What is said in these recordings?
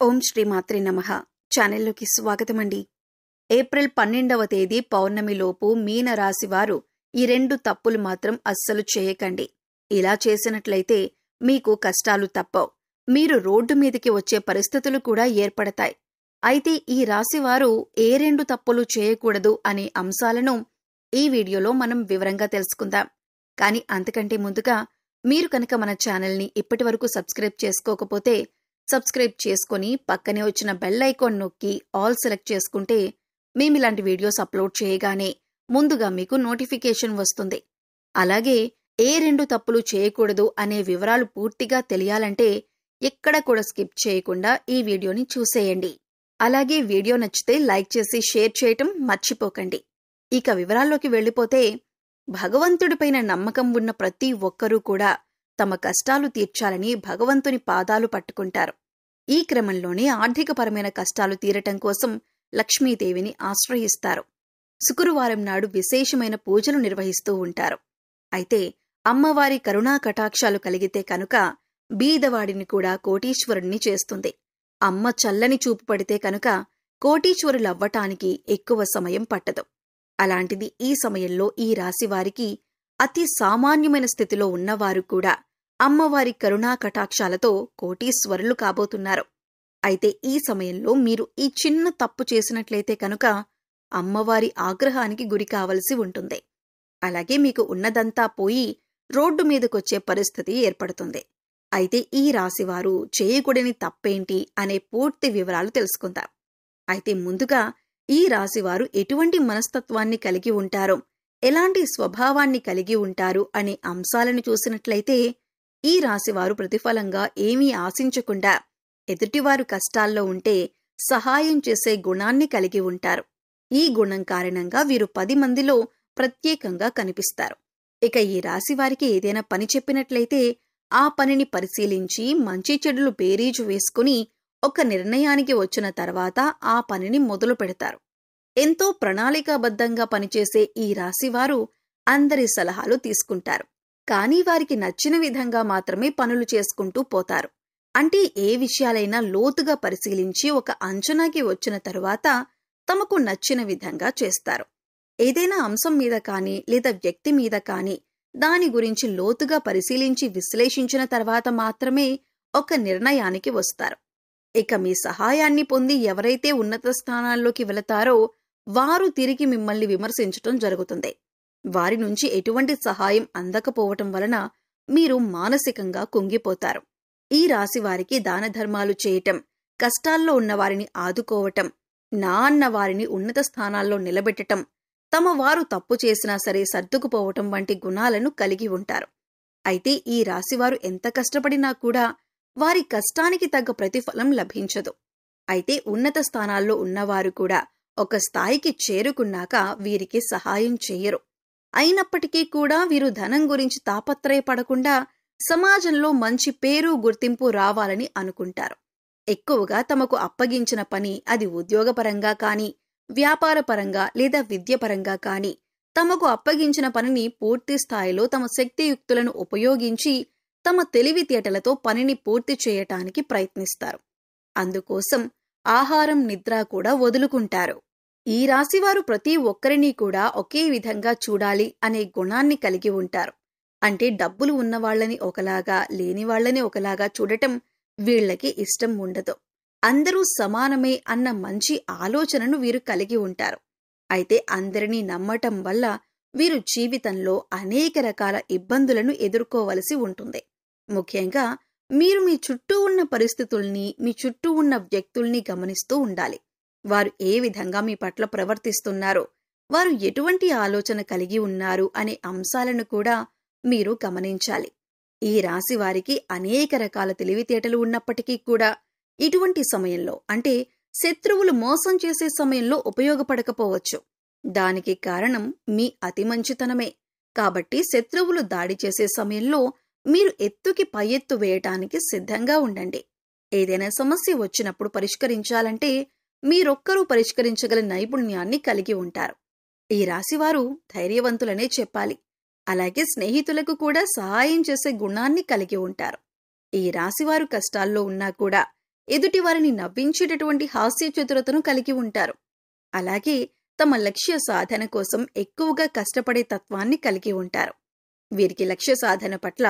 ఓం శ్రీ మాత్రే నమః. ఛానల్లోకి స్వాగతమండి. ఏప్రిల్ 12వ తేదీ పౌర్ణమిలోపు మీన రాశి వారు ఈ 2 తప్పులు మాత్రం అస్సలు చేయకండి. ఇలా చేసినట్లయితే మీకు కష్టాలు తప్పవు. మీరు రోడ్డు మీదకి వచ్చే పరిస్థితులు కూడా ఏర్పడతాయి. అయితే ఈ రాశివారు ఏ 2 తప్పులు చేయకూడదు అనే అంశాలను ఈ వీడియోలో మనం వివరంగా తెలుసుకుందాం. కానీ అంతకంటే ముందుగా మీరు కనుక మన ఛానల్ని ఇప్పటివరకు సబ్స్క్రైబ్ చేసుకోకపోతే సబ్స్క్రైబ్ చేసుకొని పక్కనే వచ్చిన బెల్ ఐకాన్ నొక్కి ఆల్ సెలెక్ట్ చేసుకుంటే మేమిలాంటి వీడియోస్ అప్లోడ్ చేయగానే ముందుగా మీకు నోటిఫికేషన్ వస్తుంది. అలాగే ఏ 2 తప్పులు చేయకూడదు అనే వివరాలు పూర్తిగా తెలియాలంటే ఎక్కడ కూడా స్కిప్ చేయకుండా ఈ వీడియోని చూసేయండి. అలాగే వీడియో నచ్చితే లైక్ చేసి షేర్ చేయటం మర్చిపోకండి. ఇక వివరాల్లోకి వెళ్ళిపోతే, భగవంతుడిపైన నమ్మకం ఉన్న ప్రతి ఒక్కరూ కూడా తమ కష్టాలు తీర్చాలని భగవంతుని పాదాలు పట్టుకుంటారు. ఈ క్రమంలోనే ఆర్థికపరమైన కష్టాలు తీరటం కోసం లక్ష్మీదేవిని ఆశ్రయిస్తారు. శుక్రవారం నాడు విశేషమైన పూజలు నిర్వహిస్తూ ఉంటారు. అయితే అమ్మవారి కరుణా కటాక్షాలు కలిగితే కనుక బీదవాడిని కూడా కోటీశ్వరుణ్ణి చేస్తుంది. అమ్మ చల్లని చూపు పడితే కనుక కోటీశ్వరులవ్వటానికి ఎక్కువ సమయం పట్టదు. అలాంటిది ఈ సమయంలో ఈ రాశివారికి అతి సామాన్యమైన స్థితిలో ఉన్నవారు కూడా అమ్మవారి కరుణా కటాక్షాలతో కోటీశ్వరులు కాబోతున్నారు. అయితే ఈ సమయంలో మీరు ఈ చిన్న తప్పు చేసినట్లయితే కనుక అమ్మవారి ఆగ్రహానికి గురి కావలసి ఉంటుంది. అలాగే మీకు ఉన్నదంతా పోయి రోడ్డు మీదకొచ్చే పరిస్థితి ఏర్పడుతుంది. అయితే ఈ రాశివారు చేయకూడని తప్పేంటి అనే పూర్తి వివరాలు తెలుసుకుందాం. అయితే ముందుగా ఈ రాశివారు ఎటువంటి మనస్తత్వాన్ని కలిగి ఉంటారో, ఎలాంటి స్వభావాన్ని కలిగి ఉంటారు అనే అంశాలను చూసినట్లయితే ఈ రాశివారు ప్రతిఫలంగా ఏమీ ఆశించకుండా ఎదుటివారు కష్టాల్లో ఉంటే సహాయం చేసే గుణాన్ని కలిగి ఉంటారు. ఈ గుణం కారణంగా వీరు 10 మందిలో ప్రత్యేకంగా కనిపిస్తారు. ఇక ఈ రాశివారికి ఏదైనా పని చెప్పినట్లయితే ఆ పనిని పరిశీలించి మంచి చెడులు బేరీజు వేసుకుని ఒక నిర్ణయానికి వచ్చిన తర్వాత ఆ పనిని మొదలు పెడతారు. ఎంతో ప్రణాళికాబద్ధంగా పనిచేసే ఈ రాశివారు అందరి సలహాలు తీసుకుంటారు. కానీ వారికి నచ్చిన విధంగా మాత్రమే పనులు చేసుకుంటూ పోతారు. అంటే ఏ విషయాలైనా లోతుగా పరిశీలించి ఒక అంచనాకి వచ్చిన తరువాత తమకు నచ్చిన విధంగా చేస్తారు. ఏదైనా అంశం మీద కానీ లేదా వ్యక్తి మీద కానీ దాని గురించి లోతుగా పరిశీలించి విశ్లేషించిన తర్వాత మాత్రమే ఒక నిర్ణయానికి వస్తారు. ఇక మీ సహాయాన్ని పొంది ఎవరైతే ఉన్నత స్థానాల్లోకి వెళతారో వారు తిరిగి మిమ్మల్ని విమర్శించటం జరుగుతుంది. వారి నుంచి ఎటువంటి సహాయం అందకపోవటం వలన మీరు మానసికంగా కుంగిపోతారు. ఈ రాశి వారికి దాన ధర్మాలు చేయటం, కష్టాల్లో ఉన్నవారిని ఆదుకోవటం, నా అన్న వారిని ఉన్నత స్థానాల్లో నిలబెట్టటం, తమ వారు తప్పు చేసినా సరే సర్దుకుపోవటం వంటి గుణాలను కలిగి ఉంటారు. అయితే ఈ రాశివారు ఎంత కష్టపడినా కూడా వారి కష్టానికి తగ్గ ప్రతిఫలం లభించదు. అయితే ఉన్నత స్థానాల్లో ఉన్నవారు కూడా ఒక స్థాయికి చేరుకున్నాక వీరికి సహాయం చేయరు. అయినప్పటికీ కూడా వీరు ధనం గురించి తాపత్రయపడకుండా సమాజంలో మంచి పేరు గుర్తింపు రావాలని అనుకుంటారు. ఎక్కువగా తమకు అప్పగించిన పని, అది ఉద్యోగపరంగా కానీ, వ్యాపారపరంగా లేదా విద్యపరంగా కానీ, తమకు అప్పగించిన పనిని పూర్తి స్థాయిలో తమ శక్తియుక్తులను ఉపయోగించి తమ తెలివితేటలతో పనిని పూర్తి చేయటానికి ప్రయత్నిస్తారు. అందుకోసం ఆహారం, నిద్ర కూడా వదులుకుంటారు. ఈ రాశివారు ప్రతి ఒక్కరినీ కూడా ఒకే విధంగా చూడాలి అనే గుణాన్ని కలిగి ఉంటారు. అంటే డబ్బులు ఉన్నవాళ్లని ఒకలాగా, లేనివాళ్లని ఒకలాగా చూడటం వీళ్లకి ఇష్టం ఉండదు. అందరూ సమానమే అన్న మంచి ఆలోచనను వీరు కలిగి ఉంటారు. అయితే అందరినీ నమ్మటం వల్ల వీరు జీవితంలో అనేక రకాల ఇబ్బందులను ఎదుర్కోవలసి ఉంటుంది. ముఖ్యంగా మీరు మీ చుట్టూ ఉన్న పరిస్థితుల్ని, మీ చుట్టూ ఉన్న వ్యక్తుల్ని గమనిస్తూ ఉండాలి. వారు ఏ విధంగా మీ పట్ల ప్రవర్తిస్తున్నారో, వారు ఎటువంటి ఆలోచన కలిగి ఉన్నారు అనే అంశాలను కూడా మీరు గమనించాలి. ఈ రాశి వారికి అనేక రకాల తెలివితేటలు ఉన్నప్పటికీ కూడా ఇటువంటి సమయంలో, అంటే శత్రువులు మోసం చేసే సమయంలో ఉపయోగపడకపోవచ్చు. దానికి కారణం మీ అతి మంచితనమే. కాబట్టి శత్రువులు దాడి చేసే సమయంలో మీరు ఎత్తుకి పై ఎత్తు వేయటానికి సిద్ధంగా ఉండండి. ఏదైనా సమస్య వచ్చినప్పుడు పరిష్కరించాలంటే మీరొక్కరూ పరిష్కరించగల నైపుణ్యాన్ని కలిగి ఉంటారు. ఈ రాశివారు ధైర్యవంతులనే చెప్పాలి. అలాగే స్నేహితులకు కూడా సహాయం చేసే గుణాన్ని కలిగి ఉంటారు. ఈ రాశివారు కష్టాల్లో ఉన్నా కూడా ఎదుటివారిని నవ్వించేటటువంటి హాస్య చతురతను కలిగి ఉంటారు. అలాగే తమ లక్ష్య సాధన కోసం ఎక్కువగా కష్టపడే తత్వాన్ని కలిగి ఉంటారు. వీరికి లక్ష్య సాధన పట్ల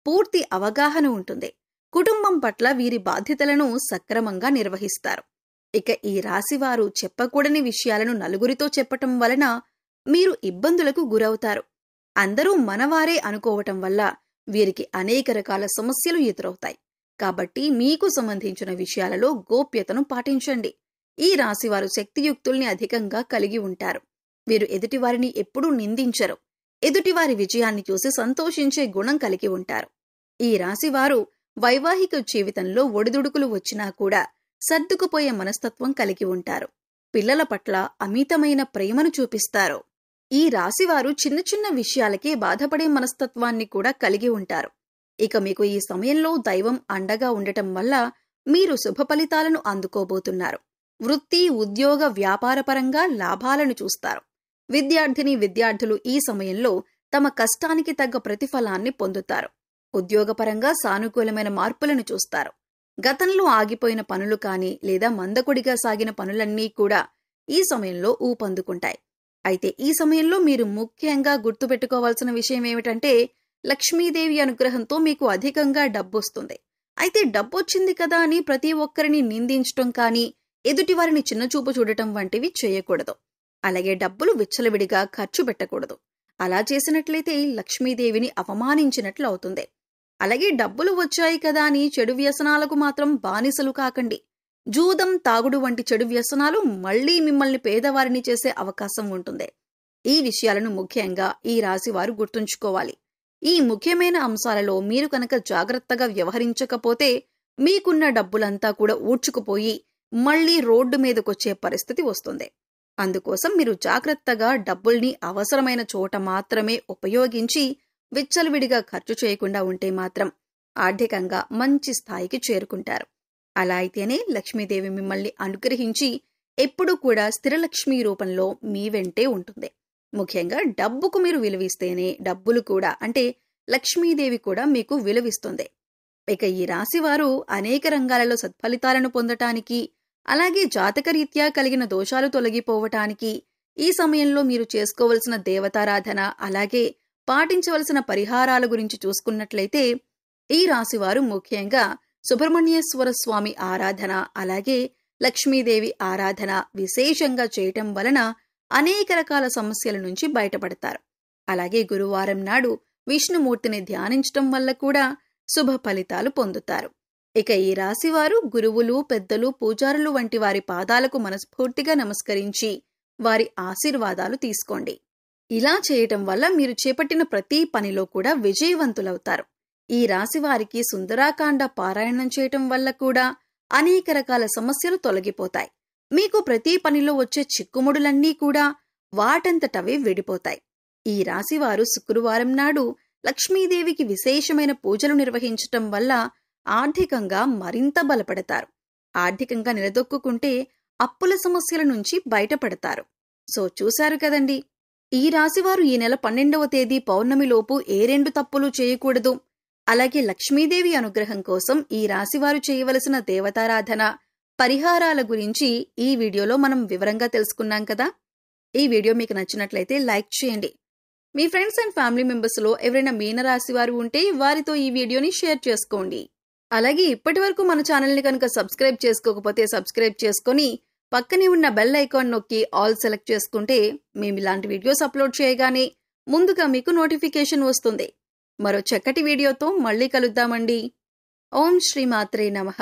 పూర్తి అవగాహన ఉంటుంది. కుటుంబం పట్ల వీరి బాధ్యతలను సక్రమంగా నిర్వహిస్తారు. ఇక ఈ రాశివారు చెప్పకూడని విషయాలను నలుగురితో చెప్పటం వలన మీరు ఇబ్బందులకు గురవుతారు. అందరూ మనవారే అనుకోవటం వల్ల వీరికి అనేక రకాల సమస్యలు ఎదురవుతాయి. కాబట్టి మీకు సంబంధించిన విషయాలలో గోప్యతను పాటించండి. ఈ రాశివారు శక్తియుక్తుల్ని అధికంగా కలిగి ఉంటారు. వీరు ఎదుటివారిని ఎప్పుడూ నిందించరు. ఎదుటివారి విజయాన్ని చూసి సంతోషించే గుణం కలిగి ఉంటారు. ఈ రాశివారు వైవాహిక జీవితంలో ఒడిదుడుకులు వచ్చినా కూడా సర్దుకుపోయే మనస్తత్వం కలిగి ఉంటారు. పిల్లల పట్ల అమితమైన ప్రేమను చూపిస్తారు. ఈ రాశివారు చిన్న చిన్న విషయాలకే బాధపడే మనస్తత్వాన్ని కూడా కలిగి ఉంటారు. ఇక మీకు ఈ సమయంలో దైవం అండగా ఉండటం వల్ల మీరు శుభ ఫలితాలను అందుకోబోతున్నారు. వృత్తి, ఉద్యోగ, వ్యాపారపరంగా లాభాలను చూస్తారు. విద్యార్థులు ఈ సమయంలో తమ కష్టానికి తగ్గ ప్రతిఫలాన్ని పొందుతారు. ఉద్యోగపరంగా సానుకూలమైన మార్పులను చూస్తారు. గతంలో ఆగిపోయిన పనులు కానీ లేదా మందకొడిగా సాగిన పనులన్నీ కూడా ఈ సమయంలో ఊపందుకుంటాయి. అయితే ఈ సమయంలో మీరు ముఖ్యంగా గుర్తుపెట్టుకోవాల్సిన విషయం ఏమిటంటే, లక్ష్మీదేవి అనుగ్రహంతో మీకు అధికంగా డబ్బొస్తుంది. అయితే డబ్బొచ్చింది కదా అని ప్రతి ఒక్కరిని నిందించటం కానీ, ఎదుటివారిని చిన్నచూపు చూడటం వంటివి చేయకూడదు. అలాగే డబ్బులు విచ్చలవిడిగా ఖర్చు పెట్టకూడదు. అలా చేసినట్లయితే లక్ష్మీదేవిని అవమానించినట్లు అవుతుంది. అలాగే డబ్బులు వచ్చాయి కదా అని చెడు వ్యసనాలకు మాత్రం బానిసలు కాకండి. జూదం, తాగుడు వంటి చెడు వ్యసనాలు మళ్లీ మిమ్మల్ని పేదవారిని చేసే అవకాశం ఉంటుంది. ఈ విషయాలను ముఖ్యంగా ఈ రాశివారు గుర్తుంచుకోవాలి. ఈ ముఖ్యమైన అంశాలలో మీరు కనుక జాగ్రత్తగా వ్యవహరించకపోతే మీకున్న డబ్బులంతా కూడా ఊడ్చుకుపోయి మళ్లీ రోడ్డు మీదకొచ్చే పరిస్థితి వస్తుంది. అందుకోసం మీరు జాగ్రత్తగా డబ్బుల్ని అవసరమైన చోట మాత్రమే ఉపయోగించి విచ్చలవిడిగా ఖర్చు చేయకుండా ఉంటే మాత్రం ఆర్థికంగా మంచి స్థాయికి చేరుకుంటారు. అలా అయితేనే లక్ష్మీదేవి మిమ్మల్ని అనుగ్రహించి ఎప్పుడూ కూడా స్థిరలక్ష్మీ రూపంలో మీ వెంటే ఉంటుంది. ముఖ్యంగా డబ్బుకు మీరు విలువిస్తేనే డబ్బులు కూడా అంటే లక్ష్మీదేవి కూడా మీకు విలువిస్తుంది. ఇక ఈ రాశివారు అనేక రంగాలలో సత్ఫలితాలను పొందటానికి, అలాగే జాతకరీత్యా కలిగిన దోషాలు తొలగిపోవటానికి ఈ సమయంలో మీరు చేసుకోవలసిన దేవతారాధన, అలాగే పాటించవలసిన పరిహారాల గురించి చూసుకున్నట్లయితే ఈ రాశివారు ముఖ్యంగా సుబ్రహ్మణ్యేశ్వర స్వామి ఆరాధన, అలాగే లక్ష్మీదేవి ఆరాధన విశేషంగా చేయటం వలన అనేక రకాల సమస్యల నుంచి బయటపడతారు. అలాగే గురువారం నాడు విష్ణుమూర్తిని ధ్యానించటం వల్ల కూడా శుభ ఫలితాలు పొందుతారు. ఇక ఈ రాశివారు గురువులు, పెద్దలు, పూజారులు వంటి వారి పాదాలకు మనస్ఫూర్తిగా నమస్కరించి వారి ఆశీర్వాదాలు తీసుకోండి. ఇలా చేయటం వల్ల మీరు చేపట్టిన ప్రతి పనిలో కూడా విజయవంతులవుతారు. ఈ రాశివారికి సుందరాకాండ పారాయణం చేయటం వల్ల కూడా అనేక రకాల సమస్యలు తొలగిపోతాయి. మీకు ప్రతి పనిలో వచ్చే చిక్కుముడులన్నీ కూడా వాటంతటవే విడిపోతాయి. ఈ రాశివారు శుక్రవారం నాడు లక్ష్మీదేవికి విశేషమైన పూజలు నిర్వహించటం వల్ల ఆర్థికంగా మరింత బలపడతారు. ఆర్థికంగా నిలదొక్కుంటే అప్పుల సమస్యల నుంచి బయటపడతారు. సో చూశారు కదండి, ఈ రాశివారు ఈ నెల 12వ తేదీ పౌర్ణమిలోపు ఏ 2 తప్పులు చేయకూడదు. అలాగే లక్ష్మీదేవి అనుగ్రహం కోసం ఈ రాశివారు చేయవలసిన దేవతారాధన, పరిహారాల గురించి ఈ వీడియోలో మనం వివరంగా తెలుసుకున్నాం కదా. ఈ వీడియో మీకు నచ్చినట్లయితే లైక్ చేయండి. మీ ఫ్రెండ్స్ అండ్ ఫ్యామిలీ మెంబర్స్లో ఎవరైనా మీనరాశి వారు ఉంటే వారితో ఈ వీడియోని షేర్ చేసుకోండి. అలాగే ఇప్పటి వరకు మన ఛానల్ని కనుక సబ్స్క్రైబ్ చేసుకోకపోతే సబ్స్క్రైబ్ చేసుకొని పక్కనే ఉన్న బెల్ ఐకాన్ నొక్కి ఆల్ సెలెక్ట్ చేసుకుంటే మేము ఇలాంటి వీడియోస్ అప్లోడ్ చేయగానే ముందుగా మీకు నోటిఫికేషన్ వస్తుంది. మరో చక్కటి వీడియోతో మళ్ళీ కలుద్దామండి. ఓం శ్రీ మాత్రే నమః.